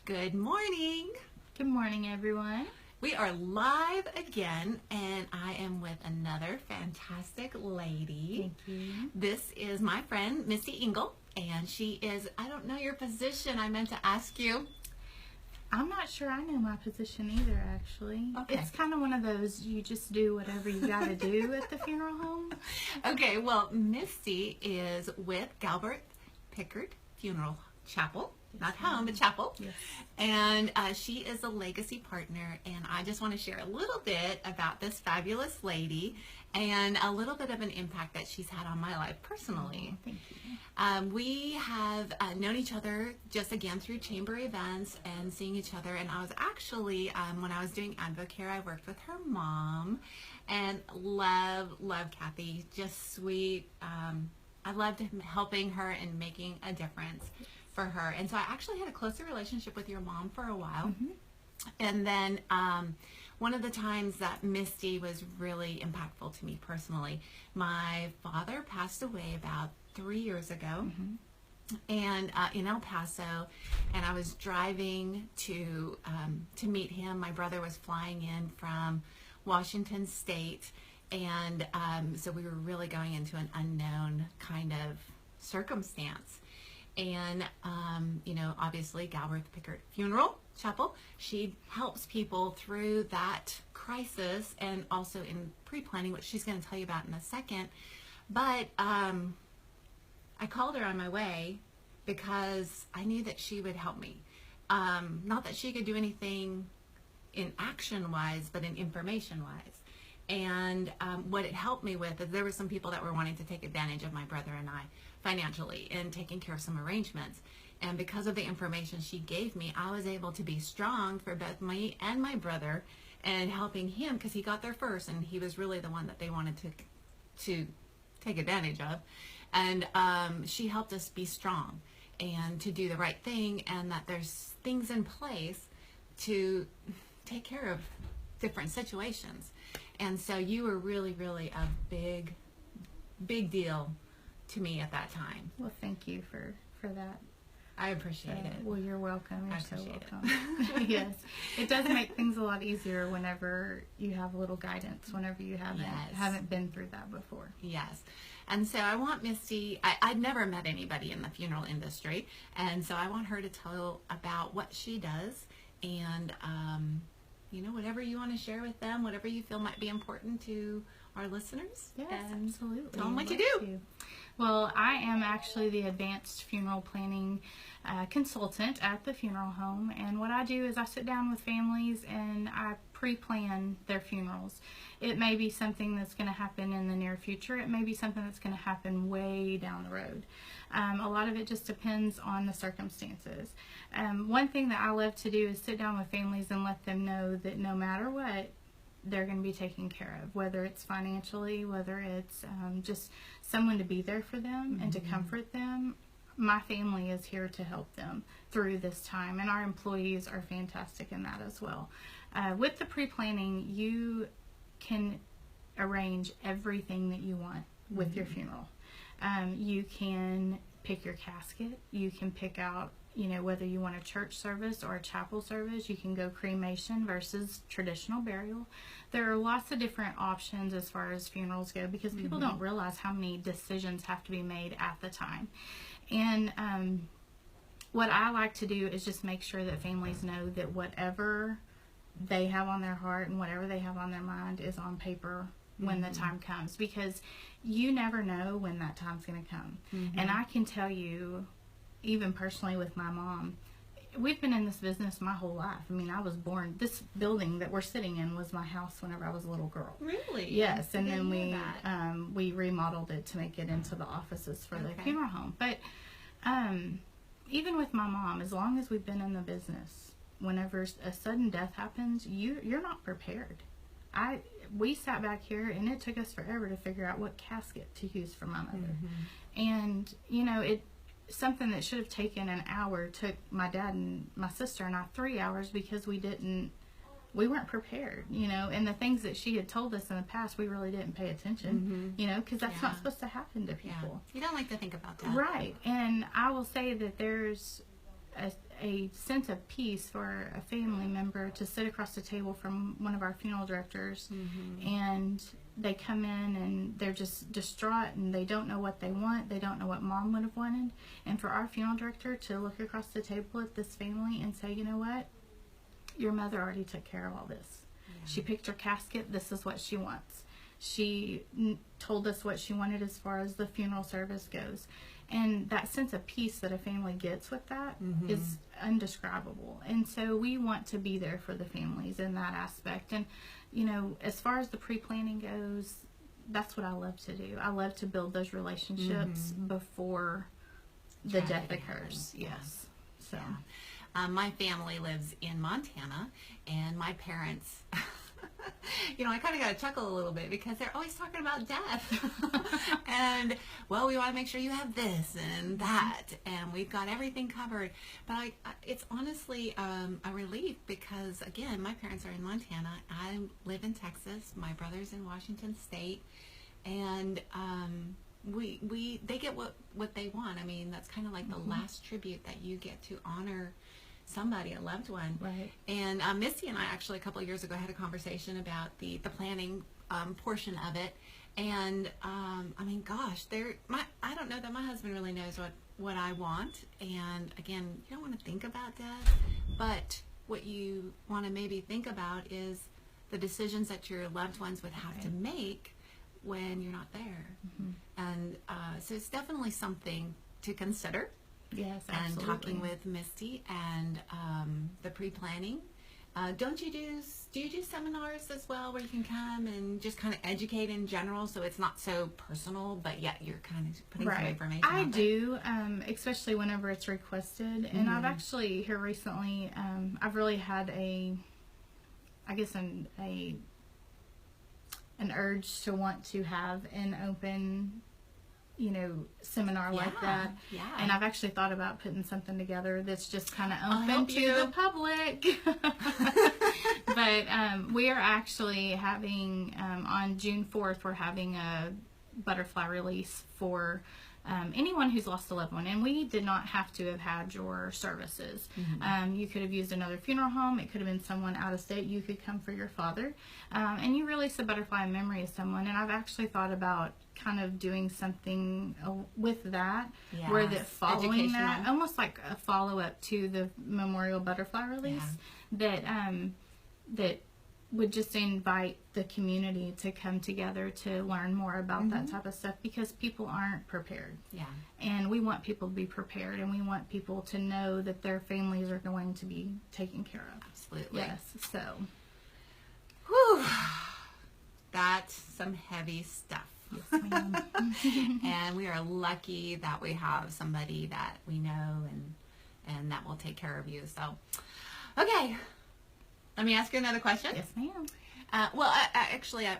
Good morning. Good morning, everyone. We are live again, and I am with another fantastic lady. Thank you. This is my friend, Misty Engle, and she is, I don't know your position. I meant to ask you. I'm not sure I know my position either, actually. Okay. It's kind of one of those, you just do whatever you got to do at the funeral home. Okay, well, Misty is with Galbreath Pickard Funeral Chapel. Not home, but chapel. Yes. And she is a legacy partner, and I just want to share a little bit about this fabulous lady and a little bit of an impact that she's had on my life personally. Oh, thank you. We have known each other just again through chamber events and seeing each other, and I was actually, when I was doing Advocare, I worked with her mom, and love Kathy, just sweet. I loved helping her and making a difference for her. And so I actually had a closer relationship with your mom for a while. Mm-hmm. And then one of the times that Misty was really impactful to me personally, my father passed away about 3 years ago. Mm-hmm. And in El Paso, and I was driving to meet him. My brother was flying in from Washington State, and so we were really going into an unknown kind of circumstance. And, obviously Galbreath Pickard Funeral Chapel, she helps people through that crisis and also in pre-planning, which she's going to tell you about in a second. But I called her on my way because I knew that she would help me. Not that she could do anything in action-wise, but in information-wise. And what it helped me with is there were some people that were wanting to take advantage of my brother and I financially and taking care of some arrangements. And because of the information she gave me, I was able to be strong for both me and my brother and helping him because he got there first and he was really the one that they wanted to take advantage of. And she helped us be strong and to do the right thing, and that there's things in place to take care of different situations. And so you were really, really a big deal to me at that time. Well, thank you for that. I appreciate it. Well, you're welcome. You're so appreciate welcome. Yes. It does make things a lot easier whenever you have a little guidance, whenever you haven't been through that before. Yes. And so I want Misty, I'd never met anybody in the funeral industry, and so I want her to tell about what she does and, whatever you want to share with them, whatever you feel might be important to our listeners. Yes, and absolutely. Tell them what you do. Well, I am actually the advanced funeral planning consultant at the funeral home, and what I do is I sit down with families and I pre-plan their funerals. It may be something that's going to happen in the near future. It may be something that's going to happen way down the road. A lot of it just depends on the circumstances. One thing that I love to do is sit down with families and let them know that no matter what, they're going to be taken care of, whether it's financially, whether it's just someone to be there for them and to comfort them. My family is here to help them through this time, and our employees are fantastic in that as well. With the pre-planning, you can arrange everything that you want with your funeral. You can pick your casket. You can pick out whether you want a church service or a chapel service. You can go cremation versus traditional burial. There are lots of different options as far as funerals go because people don't realize how many decisions have to be made at the time. And what I like to do is just make sure that families know that whatever they have on their heart and whatever they have on their mind is on paper when the time comes, because you never know when that time's going to come. And I can tell you, even personally with my mom, we've been in this business my whole life. I mean, I was born, this building that we're sitting in was my house whenever I was a little girl. Really? Yes, and then we remodeled it to make it into the offices for the funeral home. But even with my mom, as long as we've been in the business, whenever a sudden death happens, you're not prepared. We sat back here and it took us forever to figure out what casket to use for my mother. And something that should have taken an hour took my dad and my sister and I 3 hours because we weren't prepared, and the things that she had told us in the past, we really didn't pay attention, because that's not supposed to happen to people. You don't like to think about that. Right. And I will say that there's a sense of peace for a family member to sit across the table from one of our funeral directors, and they come in and they're just distraught and they don't know what they want. They don't know what mom would have wanted. And for our funeral director to look across the table at this family and say, you know what? Your mother already took care of all this. Yeah. She picked her casket. This is what she wants. She told us what she wanted as far as the funeral service goes. And that sense of peace that a family gets with that is indescribable. And so we want to be there for the families in that aspect. And, you know, as far as the pre-planning goes, that's what I love to do. I love to build those relationships before the death occurs. Yes. So, my family lives in Montana, and my parents... you know, I kind of got to chuckle a little bit because they're always talking about death. And, well, we want to make sure you have this and that, and we've got everything covered. But it's honestly a relief because, again, my parents are in Montana. I live in Texas. My brother's in Washington State. And they get what they want. I mean, that's kind of like the last tribute that you get to honor somebody, a loved one. Right. And Misty and I actually a couple of years ago had a conversation about the planning portion of it. And I mean, gosh, I don't know that my husband really knows what I want. And again, you don't want to think about death, but what you want to maybe think about is the decisions that your loved ones would have to make when you're not there. And so it's definitely something to consider. Yes, absolutely. And talking with Misty and the pre-planning. Do you do seminars as well where you can come and just kind of educate in general so it's not so personal, but yet you're kind of putting some information I out do, especially whenever it's requested. And I've actually here recently, I've really had an urge to want to have an open, you know, seminar like that. Yeah. And I've actually thought about putting something together that's just kind of open to the public. But we are actually having, on June 4th, we're having a butterfly release for anyone who's lost a loved one. And we did not have to have had your services. You could have used another funeral home. It could have been someone out of state. You could come for your father. And you release a butterfly in memory of someone. And I've actually thought about kind of doing something with that, where that following that, almost like a follow-up to the memorial butterfly release, that would just invite the community to come together to learn more about that type of stuff, because people aren't prepared. And we want people to be prepared, and we want people to know that their families are going to be taken care of. Absolutely. Yes. So, whew, that's some heavy stuff. Yes, ma'am. And we are lucky that we have somebody that we know and that will take care of you. So, okay, let me ask you another question. Yes, ma'am. Well,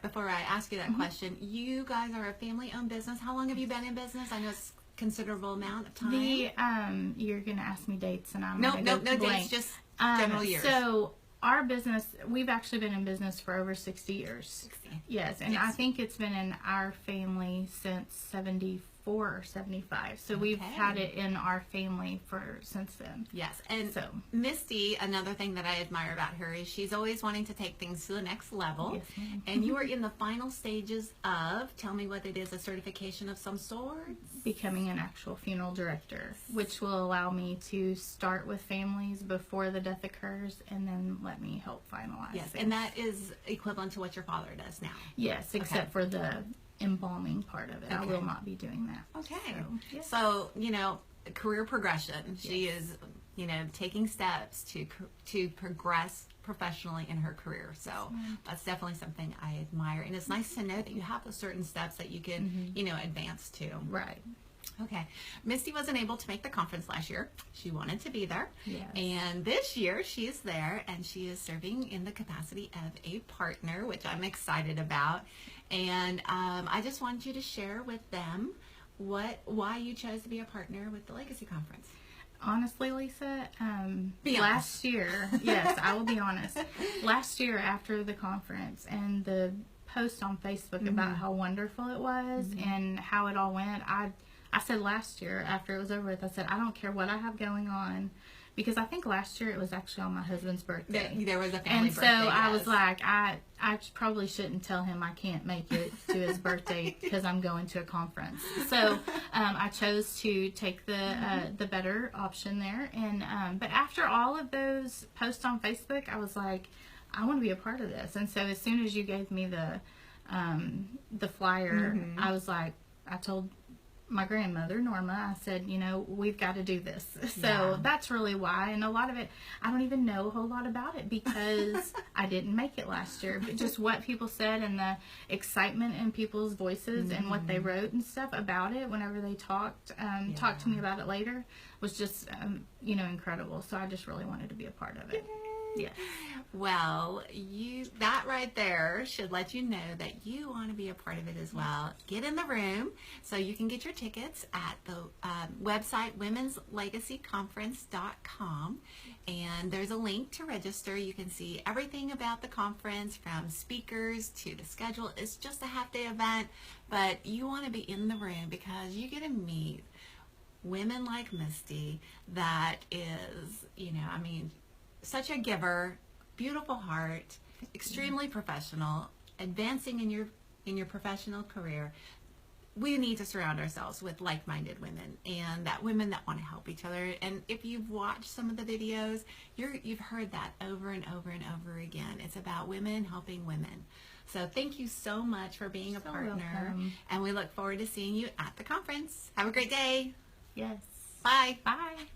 before I ask you that question, you guys are a family-owned business. How long have you been in business? I know it's a considerable amount of time. You're going to ask me dates, and I'm no dates, just general years. So our business, we've actually been in business for over 60 years. 60. Yes, and I think it's been in our family since 74 or 75. So we've had it in our family since then. Yes, and so Misty, another thing that I admire about her is she's always wanting to take things to the next level. Yes, ma'am. And you are in the final stages of, tell me what it is, a certification of some sort? Becoming an actual funeral director, which will allow me to start with families before the death occurs, and then let me help finalize. Yes, things. and that is equivalent to what your father does now. Yes, except for the embalming part of it. I will not be doing that. Okay. So, so, you know, career progression. She is, you know, taking steps to progress professionally in her career. So that's definitely something I admire. And it's nice to know that you have those certain steps that you can, you know, advance to. Right. Okay. Misty wasn't able to make the conference last year. She wanted to be there. Yes. And this year she is there, and she is serving in the capacity of a partner, which I'm excited about. And I just want you to share with them why you chose to be a partner with the Legacy Conference. Honestly, Lisa, last year, yes, I will be honest. Last year after the conference and the post on Facebook about how wonderful it was and how it all went, I said last year after it was over with, I said, I don't care what I have going on. because I think last year it was actually on my husband's birthday. There was a family birthday. And so I yes. was like, I probably shouldn't tell him I can't make it to his birthday because I'm going to a conference. So I chose to take the better option there. And but after all of those posts on Facebook, I was like, I want to be a part of this. And so as soon as you gave me the flyer, I was like, I told my grandmother, Norma, I said, you know, we've got to do this. So that's really why. And a lot of it, I don't even know a whole lot about it because I didn't make it last year. But just what people said and the excitement in people's voices and what they wrote and stuff about it whenever they talked to me about it later was just, you know, incredible. So I just really wanted to be a part of it. Yes. Well, that right there should let you know that you want to be a part of it as well. Get in the room so you can get your tickets at the website womenslegacyconference.com, and there's a link to register. You can see everything about the conference from speakers to the schedule. It's just a half-day event, but you want to be in the room because you get to meet women like Misty that is, you know, I mean, such a giver, beautiful heart, extremely professional, advancing in your professional career. We need to surround ourselves with like-minded women and that women that want to help each other. And if you've watched some of the videos, you've heard that over and over and over again. It's about women helping women. So thank you so much for being a partner. Welcome. And we look forward to seeing you at the conference. Have a great day. Yes. Bye. Bye.